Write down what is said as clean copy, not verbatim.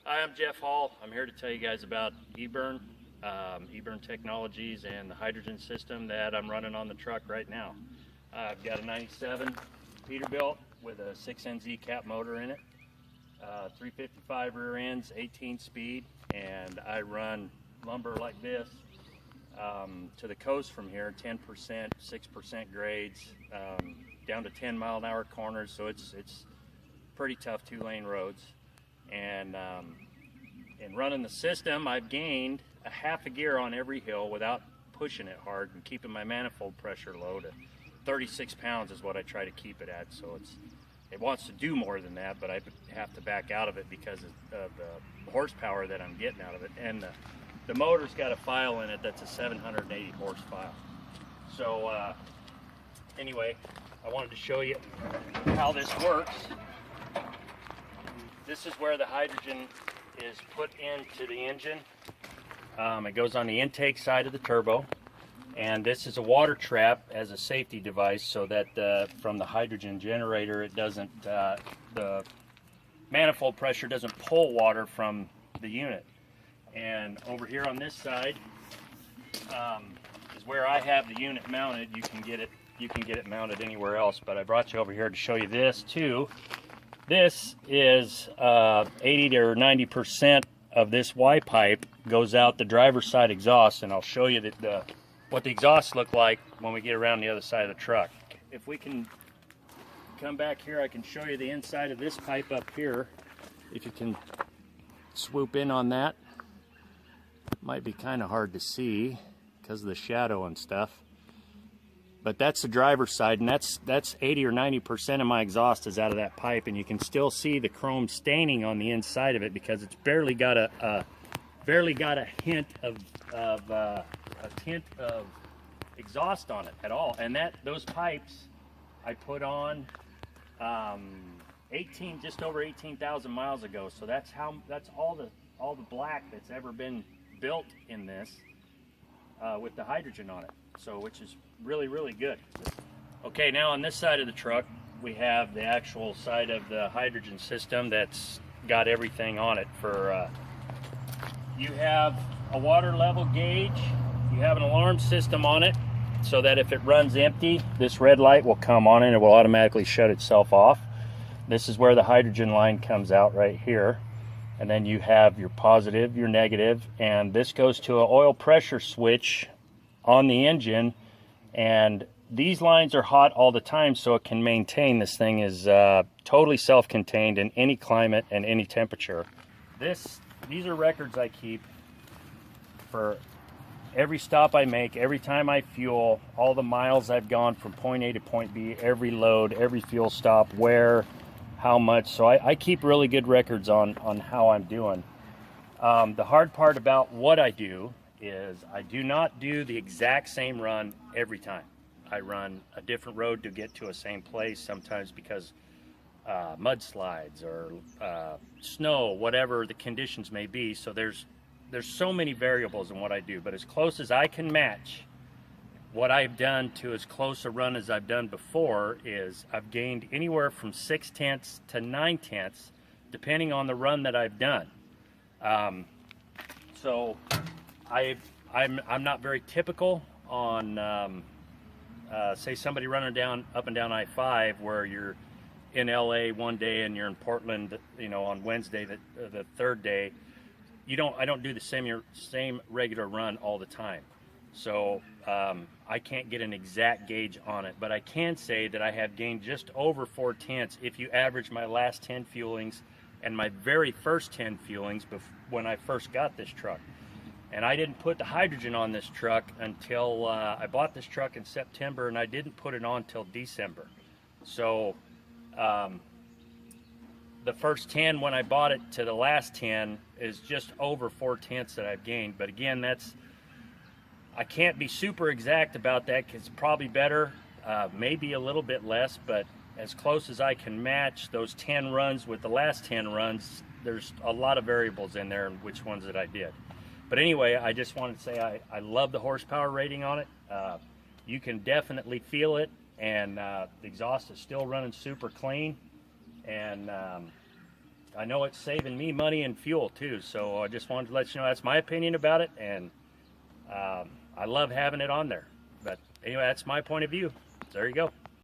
Hi, I'm Jeff Hall. I'm here to tell you guys about eBurn, eBurn Technologies, and the hydrogen system that I'm running on the truck right now. I've got a 97 Peterbilt with a 6NZ cap motor in it, 355 rear ends, 18 speed, and I run lumber like this to the coast from here, 10%, 6% grades, down to 10-mile-an-hour corners, so it's pretty tough two-lane roads. And in running the system, I've gained a half a gear on every hill without pushing it hard and keeping my manifold pressure low to 36 pounds is what I try to keep it at. So it wants to do more than that, but I have to back out of it because of the horsepower that I'm getting out of it. And the motor's got a file in it that's a 780 horse file. So anyway, I wanted to show you how this works. This is where the hydrogen is put into the engine. It goes on the intake side of the turbo, and this is a water trap as a safety device so that from the hydrogen generator it doesn't, the manifold pressure doesn't pull water from the unit. And over here on this side is where I have the unit mounted. You can get it mounted anywhere else, but I brought you over here to show you this too. This is 80 or 90% of this Y pipe goes out the driver's side exhaust, and I'll show you what the exhausts look like when we get around the other side of the truck. If we can come back here, I can show you the inside of this pipe up here. If you can swoop in on that. Might be kind of hard to see because of the shadow and stuff. But that's the driver's side, and that's 80 or 90% of my exhaust is out of that pipe, and you can still see the chrome staining on the inside of it because it's barely got a hint of a tint of exhaust on it at all. And those pipes I put on just over 18,000 miles ago. So that's all the black that's ever been built in this with the hydrogen on it. So which is really, really good. Okay, now on this side of the truck we have the actual side of the hydrogen system that's got everything on it. You have a water level gauge, you have an alarm system on it so that if it runs empty, this red light will come on and it will automatically shut itself off. This is where the hydrogen line comes out right here, and then you have your positive, your negative, and this goes to an oil pressure switch on the engine, and these lines are hot all the time so it can maintain. This thing is totally self-contained in any climate and any temperature. These are records I keep for every stop I make, every time I fuel, all the miles I've gone from point A to point B, every load, every fuel stop, where, how much. So I keep really good records on how I'm doing. The hard part about what I do is I do not do the exact same run every time. I run a different road to get to a same place, sometimes because mudslides or snow, whatever the conditions may be. So there's so many variables in what I do, but as close as I can match what I've done to as close a run as I've done before is I've gained anywhere from 0.6 to 0.9, depending on the run that I've done. So I'm not very typical on say somebody running up and down I-5 where you're in LA one day and you're in Portland, on Wednesday, the third day. I don't do the same regular run all the time. So I can't get an exact gauge on it, but I can say that I have gained just over 0.4 if you average my last 10 fuelings and my very first 10 fuelings when I first got this truck. And I didn't put the hydrogen on this truck until I bought this truck in September, and I didn't put it on till December. So the first 10 when I bought it to the last 10 is just over 0.4 that I've gained. But again, I can't be super exact about that because it's probably better, maybe a little bit less, but as close as I can match those 10 runs with the last 10 runs, there's a lot of variables in there and which ones that I did. But anyway, I just wanted to say I love the horsepower rating on it. You can definitely feel it, and the exhaust is still running super clean. And I know it's saving me money and fuel too. So I just wanted to let you know that's my opinion about it, and I love having it on there. But anyway, that's my point of view. So there you go.